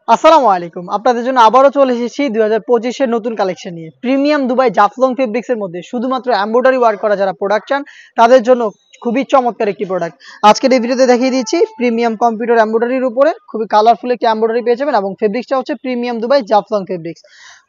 আসসালামু আলাইকুম। আপনাদের জন্য আবারও চলে এসেছি ২০২৫ এর নতুন কালেকশন নিয়ে। প্রিমিয়াম দুবাই জাফলং ফেব্রিক্স এর মধ্যে শুধুমাত্র এমব্রয়ডারি ওয়ার্ক করা যারা প্রোডাক্ট চান, তাদের জন্য খুবই চমৎকার একটি প্রোডাক্ট। আজকের এই ভিডিওতে দেখিয়ে দিচ্ছি প্রিমিয়াম কম্পিউটার এমব্রয়ডারির উপরে খুবই কালারফুল একটি এমব্রয়ডারি পেয়ে যাবেন এবং ফেব্রিক্সটা হচ্ছে প্রিমিয়াম দুবাই জাফলং ফেব্রিক্স।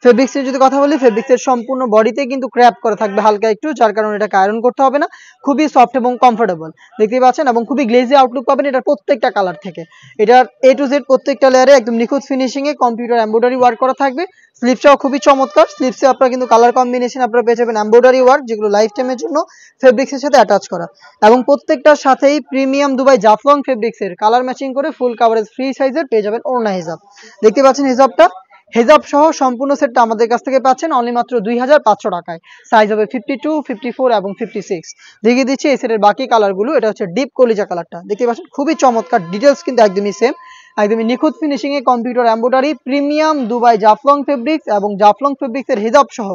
ফেব্রিক্সের যদি কথা বলি, ফেব্রিক্সের সম্পূর্ণ বডিতে কিন্তু ক্র্যাপ করা থাকবে হালকা একটু, যার কারণে এটাকে আয়রন করতে হবে না। খুবই সফট এবং কমফোর্টেবল দেখতেই পাচ্ছেন এবং খুবই গ্লেজি আউটলুক পাবেন এটার প্রত্যেকটা কালার থেকে। এটার এ টু জেড প্রত্যেকটা লেয়ারে একদম নিখুঁত ফিনিশিং এ কম্পিউটার এমব্রয়ডারি ওয়ার্ক করা থাকবে। স্লিপসটাও খুবই চমৎকার। স্লিপসে আপনারা কিন্তু কালার কম্বিনেশন আপনারা পেয়ে যাবেন এমব্রয়ডারি ওয়ার্ক, যেগুলো লাইফ টাইমের জন্য ফেব্রিক্সের সাথে অ্যাটাচ করা এবং প্রত্যেকটার সাথেই প্রিমিয়াম দুবাই জাফলং ফেব্রিক্সের কালার ম্যাচিং করে ফুল কাভারেজ ফ্রি সাইজের পেয়ে যাবেন ওড়না হিজাব। দেখতে পাচ্ছেন হিজাবটা, হেজাব সহ সম্পূর্ণ সেটটা আমাদের কাছ থেকে পাচ্ছেন অনলি মাত্র ২৫০০ টাকায়। সাইজ হবে 52, 54 এবং 56। দেখিয়ে দিচ্ছি এই সেটের বাকি কালারগুলো। এটা হচ্ছে ডিপ কলিজা কালারটা, দেখতে পাচ্ছেন খুবই চমৎকার। ডিটেলস কিন্তু একদমই সেম, একদমই নিখুঁত ফিনিশিং এ computer embroidery premium Dubai Jaflong fabrics এবং জাফলং ফেব্রিক্স এর হিজাব সহ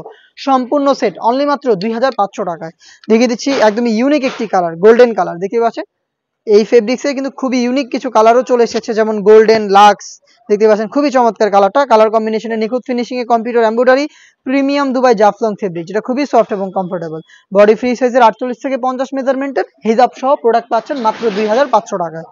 সম্পূর্ণ সেট অনলি মাত্র ২৫০০ টাকায়। দেখিয়ে দিচ্ছি একদমই ইউনিক একটি কালার, গোল্ডেন কালার। দেখতে পাচ্ছেন এই ফেব্রিক্সে কিন্তু খুবই ইউনিক কিছু কালারও চলে এসেছে, যেমন গোল্ডেন, লাক্স। দেখতে পাচ্ছেন খুবই চমৎকার কালারটা, কালার কম্বিনেশনে নিখুঁত ফিনিশিং এ computer embroidery premium Dubai Jaflong fabric, যেটা খুবই সফট এবং কমফোর্টেবল। বডি ফ্রি সাইজের 48 থেকে 50 মেজারমেন্টের হিজাব সহ প্রোডাক্ট পাচ্ছেন মাত্র ২৫০০ টাকায়।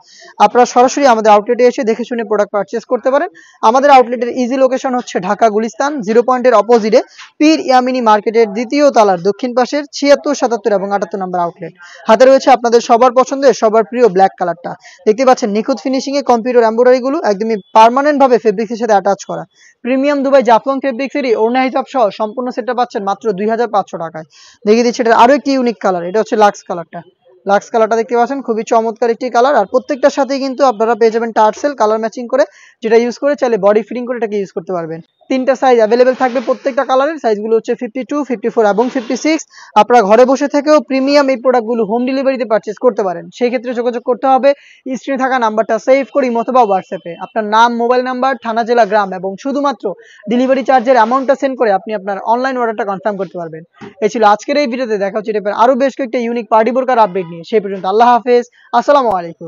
আপনারা সরাসরি আমাদের আউটলেটে এসে দেখে শুনে প্রোডাক্ট পারচেস করতে পারেন। আমাদের আউটলেটের ইজি লোকেশন হচ্ছে ঢাকা গুলিস্তান 0 পয়েন্টের অপোজিটে পীর ইয়ামিনী মার্কেটের দ্বিতীয় তলার দক্ষিণ পাশের ৭৬, ৭৭ এবং ৭৮ নম্বর আউটলেট। হাতে রয়েছে আপনাদের সবার পছন্দের সবার প্রিয় ব্ল্যাক কালারটা। দেখতে পাচ্ছেন নিখুঁত ফিনিশিং এ কম্পিউটার এমব্রয়ডারি গুলো একদমই পার্মানেন্ট ভাবে ফেব্রিক্সের সাথে অ্যাটাচ করা। প্রিমিয়াম দুবাই জাফলং ফেব্রিক্সেরই ওড়না হিসাব সহ সম্পূর্ণ সেটটা পাচ্ছেন মাত্র ২৫০০ টাকায়। দেখিয়ে দিচ্ছি এটা আরো একটি ইউনিক কালার, এটা হচ্ছে লাক্স কালারটা। লাক্স কালারটা দেখতে পাচ্ছেন খুবই চমৎকার একটি কালার, আর প্রত্যেকটার সাথে কিন্তু আপনারা পেয়ে যাবেন টার্সেল কালার ম্যাচিং করে, যেটা ইউজ করে চাইলে বডি ফিটিং করে এটাকে ইউজ করতে পারবেন। তিনটা সাইজ অ্যাভেলেবেল থাকবে প্রত্যেকটা কালারের। সাইজগুলো হচ্ছে 52, 54 এবং 56। আপনারা ঘরে বসে থেকেও প্রিমিয়াম এই প্রোডাক্টগুলো হোম ডেলিভারিতে পারচেস করতে পারেন। সেই ক্ষেত্রে যোগাযোগ করতে হবে স্ক্রিনে থাকা নাম্বারটা সেভ করে অথবা হোয়াটসঅ্যাপে আপনার নাম, মোবাইল নাম্বার, থানা, জেলা, গ্রাম এবং শুধুমাত্র ডেলিভারি চার্জের অ্যামাউন্টটা সেন্ড করে আপনি আপনার অনলাইন অর্ডারটা কনফার্ম করতে পারবেন। এই ছিল আজকের এই ভিডিওতে। দেখা হচ্ছে আরো বেশ কয়েকটা ইউনিক পার্টি বোরকার আপডেট নিয়ে। সেই পর্যন্ত আল্লাহ হাফেজ, আসসালামু আলাইকুম।